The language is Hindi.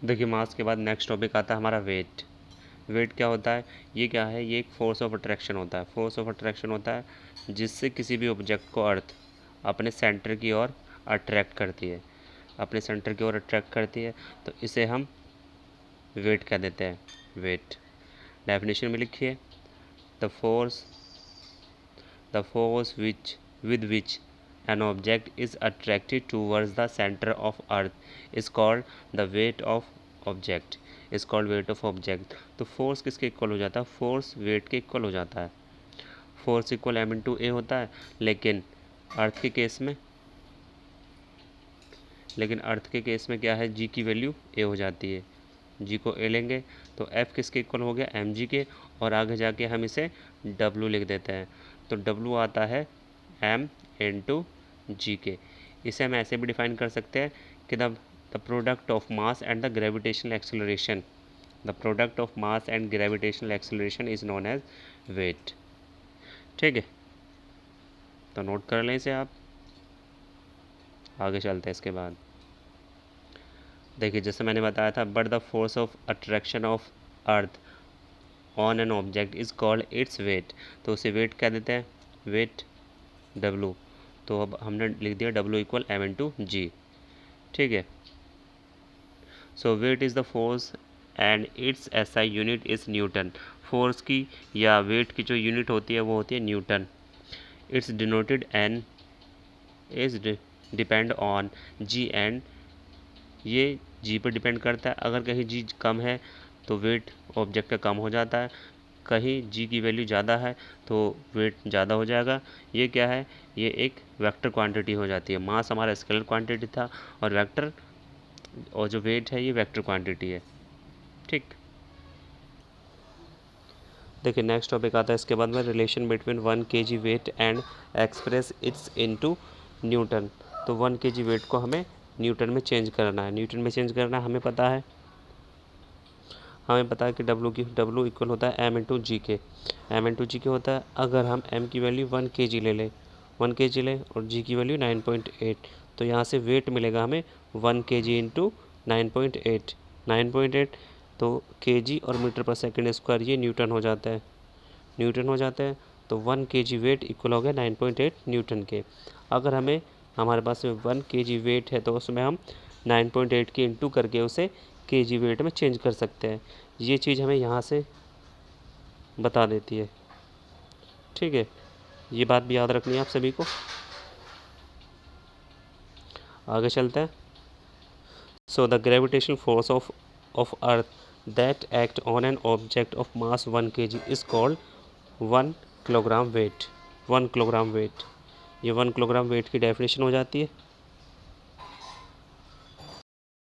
देखिए मास के बाद नेक्स्ट टॉपिक आता है हमारा वेट। वेट क्या होता है? ये क्या है? ये एक फोर्स ऑफ अट्रैक्शन होता है। फोर्स ऑफ अट्रैक्शन होता है जिससे किसी भी ऑब्जेक्ट को अर्थ अपने सेंटर की ओर अट्रैक्ट करती है, अपने सेंटर की ओर अट्रैक्ट करती है, तो इसे हम वेट कह देते हैं। वेट डेफिनेशन में लिखिए, the force which with which an object is attracted towards the center of earth is called the weight of object तो फोर्स किसके इक्वल हो जाता है? फोर्स वेट के इक्वल हो जाता है। फोर्स इक्वल एम इंटू ए होता है, लेकिन अर्थ के केस में क्या है? जी की वैल्यू ए हो जाती है। जी को ए लेंगे तो एफ किसके इक्वल हो गया? एम जी के, और आगे जाके हम इसे डब्लू लिख देते हैं। तो डब्लू आता है एम इंटू जी के। इसे हम ऐसे भी डिफाइन कर सकते हैं कि the product of mass and the gravitational acceleration is known as weight. ठीक है, तो नोट कर लें इसे आप। आगे चलते हैं इसके बाद। देखिए जैसे मैंने बताया था, but the force of attraction of earth on an object is called its weight, तो उसे वेट कह देते हैं, वेट डब्लू। तो अब हमने लिख दिया W equal M into G. ठीक है, so weight is the force and its SI unit is newton. Force की या वेट की जो यूनिट होती है वो होती है newton. It's denoted N is depend on G and, ये जी पर डिपेंड करता है। अगर कहीं जी कम है तो वेट ऑब्जेक्ट का कम हो जाता है, कहीं जी की वैल्यू ज़्यादा है तो वेट ज़्यादा हो जाएगा। ये क्या है? ये एक वेक्टर क्वांटिटी हो जाती है। मास हमारा स्केलर क्वांटिटी था और वेक्टर, और जो वेट है ये वेक्टर क्वांटिटी है। ठीक, देखिए नेक्स्ट टॉपिक आता है इसके बाद में, relation between 1 kg weight and express its into newton. तो 1 kg वेट को हमें न्यूटन में चेंज करना है। हमें पता है कि डब्लू इक्वल होता है एम इंटू जी के। होता है, अगर हम एम की वैल्यू 1 kg ले लें, 1 kg लें और जी की वैल्यू 9.8, तो यहाँ से वेट मिलेगा हमें 1 kg इंटू 9.8। 9.8 तो kg और मीटर पर सेकेंड स्क्वायर, ये न्यूटन हो जाता है। तो 1 kg वेट इक्वल हो गया 9.8 न्यूटन के। अगर हमारे पास में 1 kg वेट है तो उसमें हम 9.8 की इंटू करके उसे kg वेट में चेंज कर सकते हैं। ये चीज़ हमें यहाँ से बता देती है। ठीक है, ये बात भी याद रखनी है आप सभी को। आगे चलते हैं। So the gravitational force of earth that act on an object of mass 1 kg is called 1 kilogram weight. 1 kilogram weight, ये 1 किलोग्राम वेट की डेफिनेशन हो जाती है।